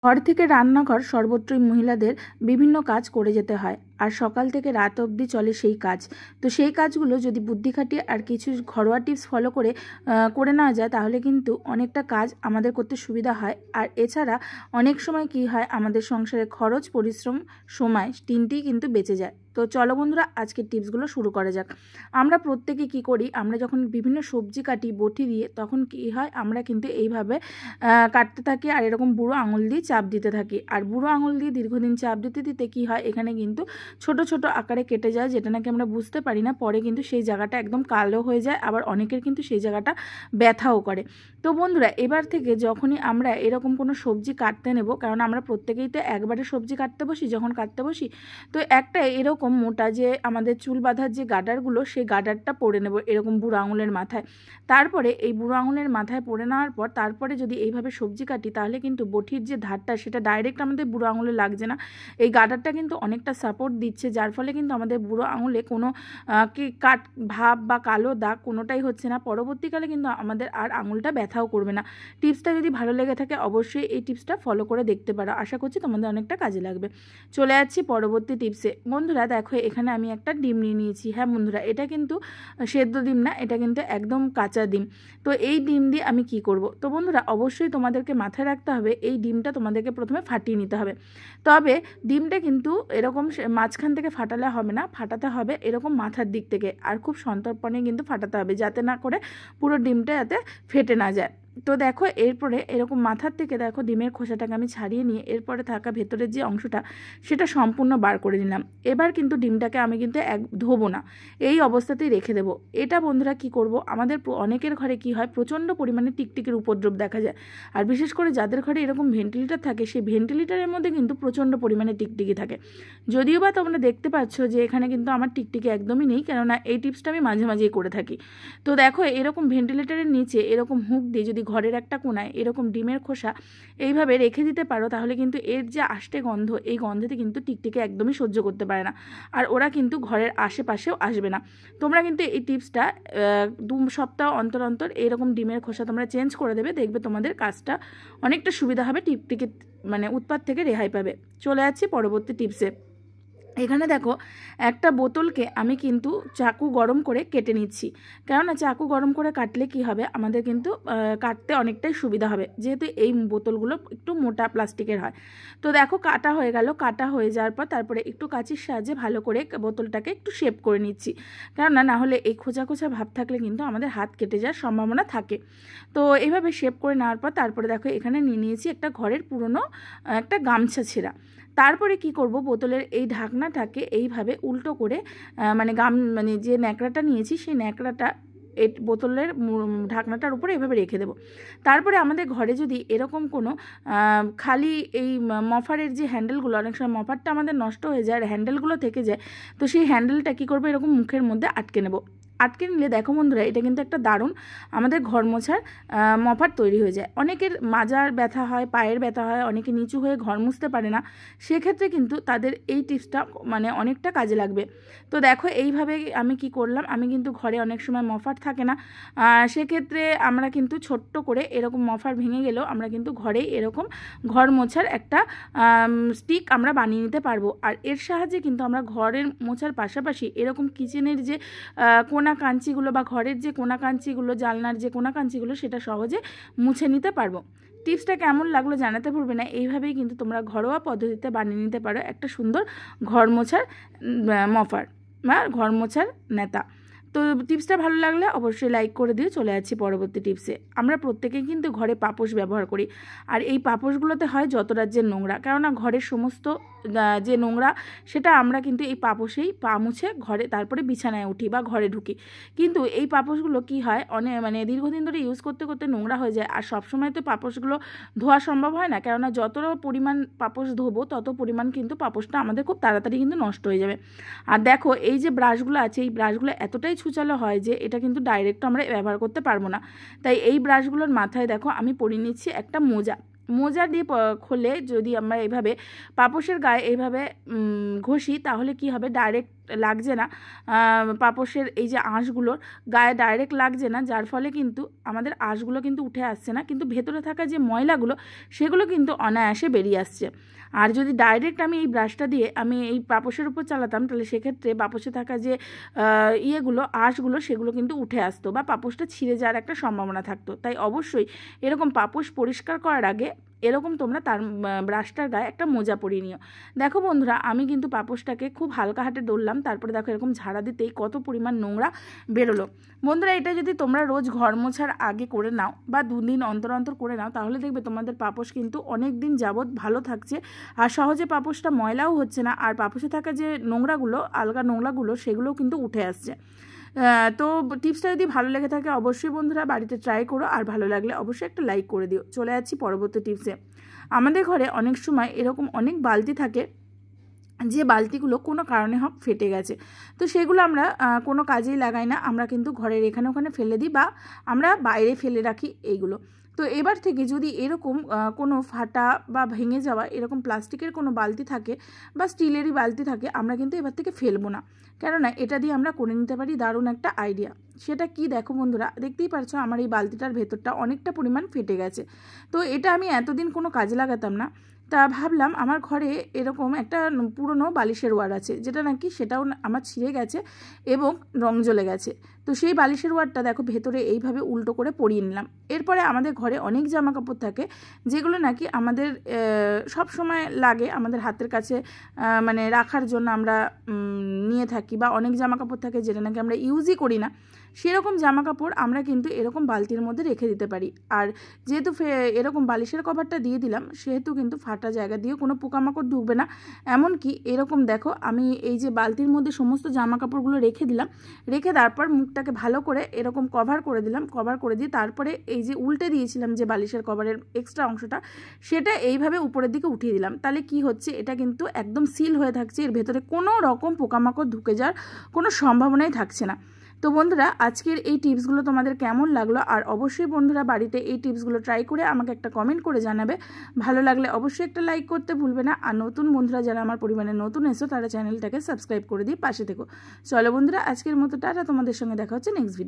ঘর থেকে রান্নাঘর সর্বত্রই মহিলাদের বিভিন্ন কাজ করে যেতে হয়, আর সকাল থেকে রাত অবধি চলে সেই কাজ। তো সেই কাজগুলো যদি বুদ্ধি খাটিয়ে আর কিছু ঘরোয়া টিপস ফলো করে করে নেওয়া যায়, তাহলে কিন্তু অনেকটা কাজ আমাদের করতে সুবিধা হয়। আর এছাড়া অনেক সময় কি হয়, আমাদের সংসারে খরচ, পরিশ্রম, সময় তিনটেই কিন্তু বেঁচে যায়। তো চলো বন্ধুরা, আজকের টিপসগুলো শুরু করা যাক। আমরা প্রত্যেকে কি করি, আমরা যখন বিভিন্ন সবজি কাটি বটি দিয়ে, তখন কি হয়, আমরা কিন্তু এইভাবে কাটতে থাকি আর এরকম বুড়ো আঙুল দিয়ে চাপ দিতে থাকি। আর বুড়ো আঙুল দিয়ে দীর্ঘদিন চাপ দিতে দিতে কি হয়, এখানে কিন্তু ছোট ছোট আকারে কেটে যায়, যেটা নাকি আমরা বুঝতে পারি না। পরে কিন্তু সেই জায়গাটা একদম কালো হয়ে যায়, আবার অনেকের কিন্তু সেই জায়গাটা ব্যথাও করে। তো বন্ধুরা, এবার থেকে যখনই আমরা এরকম কোনো সবজি কাটতে নেব, কারণ আমরা প্রত্যেকেই তো একবারে সবজি কাটতে বসি, যখন কাটতে বসি তো একটা এরকম মোটা যে আমাদের চুল বাঁধার যে গার্ডারগুলো, সেই গার্ডারটা পরে নেব এরকম বুড়ো আঙুলের মাথায়। তারপরে এই বুড়ো আঙুলের মাথায় পরে নেওয়ার পর তারপরে যদি এইভাবে সবজি কাটি, তাহলে কিন্তু বটির যে ধারটা সেটা ডাইরেক্ট আমাদের বুড়ো আঙুলে লাগছে না। এই গার্ডারটা কিন্তু অনেকটা সাপোর্ট দিচ্ছে, যার ফলে কিন্তু আমাদের বুড়ো আঙুলে কোনো কি কাট ভাব বা কালো দাগ কোনোটাই হচ্ছে না। পরবর্তীকালে কিন্তু আমাদের আর আঙুলটা ব্যথাও করবে না। টিপসটা যদি ভালো লেগে থাকে, অবশ্যই এই টিপসটা ফলো করে দেখতে পারো। আশা করছি তোমাদের অনেকটা কাজে লাগবে। চলে যাচ্ছি পরবর্তী টিপসে। বন্ধুরা দেখো, এখানে আমি একটা ডিম নিয়ে নিয়েছি। হ্যাঁ বন্ধুরা, এটা কিন্তু সেদ্ধ ডিম না, এটা কিন্তু একদম কাঁচা ডিম। তো এই ডিম দিয়ে আমি কি করব? তো বন্ধুরা, অবশ্যই তোমাদেরকে মাথায় রাখতে হবে, এই ডিমটা তোমাদেরকে প্রথমে ফাটিয়ে নিতে হবে। তবে ডিমটা কিন্তু এরকম মাঝখান থেকে ফাটালে হবে না, ফাটাতে হবে এরকম মাথার দিক থেকে, আর খুব সন্তর্পণে কিন্তু ফাটাতে হবে, যাতে না করে পুরো ডিমটা যাতে ফেটে না যায়। তো দেখো, এরপরে এরকম মাথার থেকে দেখো ডিমের খোসাটাকে আমি ছাড়িয়ে নিয়ে এরপরে থাকা ভেতরের যে অংশটা সেটা সম্পূর্ণ বার করে নিলাম। এবার কিন্তু ডিমটাকে আমি কিন্তু ধোবো না, এই অবস্থাতেই রেখে দেবো। এটা বন্ধুরা কি করব, আমাদের অনেকের ঘরে কি হয়, প্রচণ্ড পরিমাণে টিকটিকির উপদ্রব দেখা যায়। আর বিশেষ করে যাদের ঘরে এরকম ভেন্টিলেটার থাকে, সেই ভেন্টিলেটারের মধ্যে কিন্তু প্রচণ্ড পরিমাণে টিকটিকি থাকে। যদিও বা তোমরা দেখতে পাচ্ছ যে এখানে কিন্তু আমার টিকটিকি একদমই নেই, কেননা এই টিপসটা আমি মাঝে মাঝেই করে থাকি। তো দেখো, এরকম ভেন্টিলেটারের নিচে এরকম হুক দিয়ে যদি ঘরের একটা কোনায় এরকম ডিমের খোসা এইভাবে রেখে দিতে পারো, তাহলে কিন্তু এর যে আষ্টে গন্ধ, এই গন্ধেতে কিন্তু টিকটিকি একদমই সহ্য করতে পারে না, আর ওরা কিন্তু ঘরের আশেপাশেও আসবে না। তোমরা কিন্তু এই টিপসটা 2 সপ্তাহ অন্তর অন্তর এরকম ডিমের খোসা তোমরা চেঞ্জ করে দেবে, দেখবে তোমাদের কাজটা অনেকটা সুবিধা হবে, টিকটিকি উৎপাত থেকে রেহাই পাবে। চলে যাচ্ছি পরবর্তী টিপসে। এখানে দেখো, একটা বোতলকে আমি কিন্তু চাকু গরম করে কেটে নিচ্ছি, কেননা চাকু গরম করে কাটলে কি হবে, আমাদের কিন্তু কাটতে অনেকটাই সুবিধা হবে, যেহেতু এই বোতলগুলো একটু মোটা প্লাস্টিকের হয়। তো দেখো, কাটা হয়ে গেল। কাটা হয়ে যাওয়ার পর তারপরে একটু কাঁচির সাহায্যে ভালো করে বোতলটাকে একটু শেপ করে নিচ্ছি, কেননা না হলে এই খোঁচা খোঁচা ভাব থাকলে কিন্তু আমাদের হাত কেটে যাওয়ার সম্ভাবনা থাকে। তো এইভাবে শেপ করে নেওয়ার পর তারপরে দেখো, এখানে নিয়ে নিয়েছি একটা ঘরের পুরনো একটা গামছা ছেঁড়া। তারপরে কি করব, বোতলের এই ঢাকনাটাকে এইভাবে উল্টো করে যে ন্যাকড়াটা নিয়েছি, সেই ন্যাকড়াটা এই বোতলের ঢাকনাটার উপরে এভাবে রেখে দেবো। তারপরে আমাদের ঘরে যদি এরকম কোনো খালি এই মফারের যে হ্যান্ডেলগুলো, অনেক সময় মফারটা আমাদের নষ্ট হয়ে যায় আর হ্যান্ডেলগুলো থেকে যায়, তো সেই হ্যান্ডেলটা কী করবো, এরকম মুখের মধ্যে আটকে নেব। আটকে নিলে দেখো বন্ধুরা, এটা কিন্তু একটা দারুণ আমাদের ঘর মোছার মফার তৈরি হয়ে যায়। অনেকের মাজার ব্যথা হয়, পায়ের ব্যথা হয়, অনেকে নিচু হয়ে ঘর মুছতে পারে না, সেক্ষেত্রে কিন্তু তাদের এই টিপসটা অনেকটা কাজে লাগবে। তো দেখো, এইভাবে আমি কি করলাম, আমি কিন্তু ঘরে অনেক সময় মফার থাকে না, সেক্ষেত্রে আমরা কিন্তু ছোট্ট করে এরকম মফার ভেঙে গেলেও আমরা কিন্তু ঘরেই এরকম ঘর মোছার একটা স্টিক আমরা বানিয়ে নিতে পারবো। আর এর সাহায্যে কিন্তু আমরা ঘরের মোছার পাশাপাশি এরকম কিচেনের যে কোনা কাঞ্চিগুলো বা ঘরের যে কোনা কাঞ্চিগুলো, জানলার যে কোনা কাঞ্চিগুলো, সেটা সহজে মুছে নিতে পারবো। টিপসটা কেমন লাগলো জানাতে ভুলবে না। এইভাবেই কিন্তু তোমরা ঘরোয়া পদ্ধতিতে বানিয়ে নিতে পারো একটা সুন্দর ঘর মোছার মফার বা ঘর মোছার নেতা। তো টিপসটা ভালো লাগলে অবশ্যই লাইক করে দিয়ে চলে যাচ্ছি পরবর্তী টিপসে। আমরা প্রত্যেকেই কিন্তু ঘরে পাপোশ ব্যবহার করি, আর এই পাপোশগুলোতে হয় যত রাজ্যের নোংরা, কেননা ঘরের সমস্ত যে নোংরা সেটা আমরা কিন্তু এই পাপোশেই পা মুছে ঘরে তারপরে বিছানায় উঠি বা ঘরে ঢুকি। কিন্তু এই পাপোশগুলো কি হয়, দীর্ঘদিন ধরে ইউজ করতে করতে নোংরা হয়ে যায়, আর সবসময় তো পাপোশগুলো ধোয়া সম্ভব হয় না, কেননা যত পরিমাণ পাপোশ ধোবো তত পরিমাণ কিন্তু পাপোশটা আমাদের খুব তাড়াতাড়ি কিন্তু নষ্ট হয়ে যাবে। আর দেখো, এই যে ব্রাশগুলো আছে, এই ব্রাশগুলো এতটাই ছুচালো হয় যে এটা কিন্তু ডাইরেক্ট আমরা ব্যবহার করতে পারবো না। তাই এই ব্রাশগুলোর মাথায় দেখো আমি পরিয়ে নিচ্ছি একটা মোজা। মোজা দিয়ে খোলে যদি আমরা এইভাবে পাপোশের গায়ে এইভাবে ঘষি তাহলে কি হবে, ডাইরেক্ট লাগছে না, পাপোশের এই যে আঁশগুলোর গায়ে ডাইরেক্ট লাগছে না, যার ফলে কিন্তু আমাদের আঁশগুলো কিন্তু উঠে আসছে না, কিন্তু ভেতরে থাকা যে ময়লাগুলো সেগুলো কিন্তু অনায়াসে বেরিয়ে আসছে। আর যদি ডাইরেক্ট আমি এই ব্রাশটা দিয়ে আমি এই পাপোশের উপর চালাতাম তাহলে সেক্ষেত্রে পাপোশে থাকা যে ইয়েগুলো আঁশগুলো সেগুলো কিন্তু উঠে আসতো বা পাপোশটা ছিঁড়ে যাওয়ার একটা সম্ভাবনা থাকতো। তাই অবশ্যই এরকম পাপোশ পরিষ্কার করার আগে এরকম তোমরা তার ব্রাশটার গায়ে একটা মোজা পরিয়ে নিও। দেখো বন্ধুরা, আমি কিন্তু পাপোশটাকে খুব হালকা হাতে দৌড়লাম, তারপরে দেখো এরকম ঝাড়া দিতেই কত পরিমাণ নোংরা বেরোলো। বন্ধুরা, এটা যদি তোমরা রোজ ঘর মোছার আগে করে নাও বা 2 দিন অন্তর অন্তর করে নাও তাহলে দেখবে তোমাদের পাপোশ কিন্তু অনেক দিন যাবৎ ভালো থাকছে, আর সহজে পাপোশটা ময়লাও হচ্ছে না, আর পাপোশে থাকা যে নোংরাগুলো আলগা নোংরাগুলো সেগুলোও কিন্তু উঠে আসছে। তো টিপসটা যদি ভালো লেগে থাকে অবশ্যই বন্ধুরা বাড়িতে ট্রাই করো, আর ভালো লাগলে অবশ্যই একটা লাইক করে দিও। চলে যাচ্ছি পরবর্তী টিপসে। আমাদের ঘরে অনেক সময় এরকম অনেক বালতি থাকে যে বালতিগুলো কোনো কারণে হোক ফেটে গেছে, তো সেগুলো আমরা কোনো কাজেই লাগাই না, আমরা কিন্তু ঘরের এখানে ওখানে ফেলে দিই বা আমরা বাইরে ফেলে রাখি এইগুলো। তো এবার থেকে যদি এরকম কোনো ফাটা বা ভেঙে যাওয়া এরকম প্লাস্টিকের কোনো বালতি থাকে বা স্টিলেরই বালতি থাকে, আমরা কিন্তু এবার থেকে ফেলবো না, কেননা এটা দিয়ে আমরা করে নিতে পারি দারুণ একটা আইডিয়া। সেটা কি দেখো বন্ধুরা, দেখতেই পারছো আমার এই বালতিটার ভেতরটা অনেকটা পরিমাণ ফেটে গেছে। তো এটা আমি এতদিন কোনো কাজে লাগাতাম না, তা ভাবলাম আমার ঘরে এরকম একটা পুরনো বালিশের ওয়ার আছে, যেটা নাকি সেটাও আমার ছিঁড়ে গেছে এবং রং জ্বলে গেছে। তো সেই বালিশের ওয়ারটা দেখো ভেতরে এইভাবে উল্টো করে পরিয়ে নিলাম। এরপরে আমাদের ঘরে অনেক জামা কাপড় থাকে যেগুলো নাকি আমাদের সব সময় লাগে, আমাদের হাতের কাছে মানে রাখার জন্য আমরা নিয়ে থাকি, বা অনেক জামা কাপড় থাকে যেটা নাকি আমরা ইউজই করি না, সেরকম জামা কাপড় আমরা কিন্তু এরকম বালতির মধ্যে রেখে দিতে পারি। আর যেহেতু এরকম বালিশের কভারটা দিয়ে দিলাম সেহেতু কিন্তু ফাটা জায়গা দিয়ে কোনো পোকামাকড় ঢুকবে না। এমনকি এরকম দেখো আমি এই যে বালতির মধ্যে সমস্ত জামা কাপড়গুলো রেখে দিলাম, রেখে তারপর মুখটাকে ভালো করে এরকম কভার করে দিলাম, কভার করে দিয়ে তারপরে এই যে উল্টে দিয়েছিলাম যে বালিশের কভারের এক্সট্রা অংশটা সেটা এইভাবে উপরের দিকে উঠিয়ে দিলাম। তাহলে কি হচ্ছে, এটা কিন্তু একদম সিল হয়ে থাকছে, এর ভেতরে কোনো রকম পোকামাকড় ঢুকে যাওয়ার কোনো সম্ভাবনাই থাকছে না। তো বন্ধুরা, আজকের এই টিপসগুলো তোমাদের কেমন লাগলো, আর অবশ্যই বন্ধুরা বাড়িতে এই টিপসগুলো ট্রাই করে আমাকে একটা কমেন্ট করে জানাবে। ভালো লাগলে অবশ্যই একটা লাইক করতে ভুলবে না, আর নতুন বন্ধুরা যারা আমার পরিবারে নতুন এসো তারা চ্যানেলটাকে সাবস্ক্রাইব করে দিয়ে পাশে থেকো। চলো বন্ধুরা, আজকের মতো টাটা, তোমাদের সঙ্গে দেখা হচ্ছে নেক্সট ভিডিও।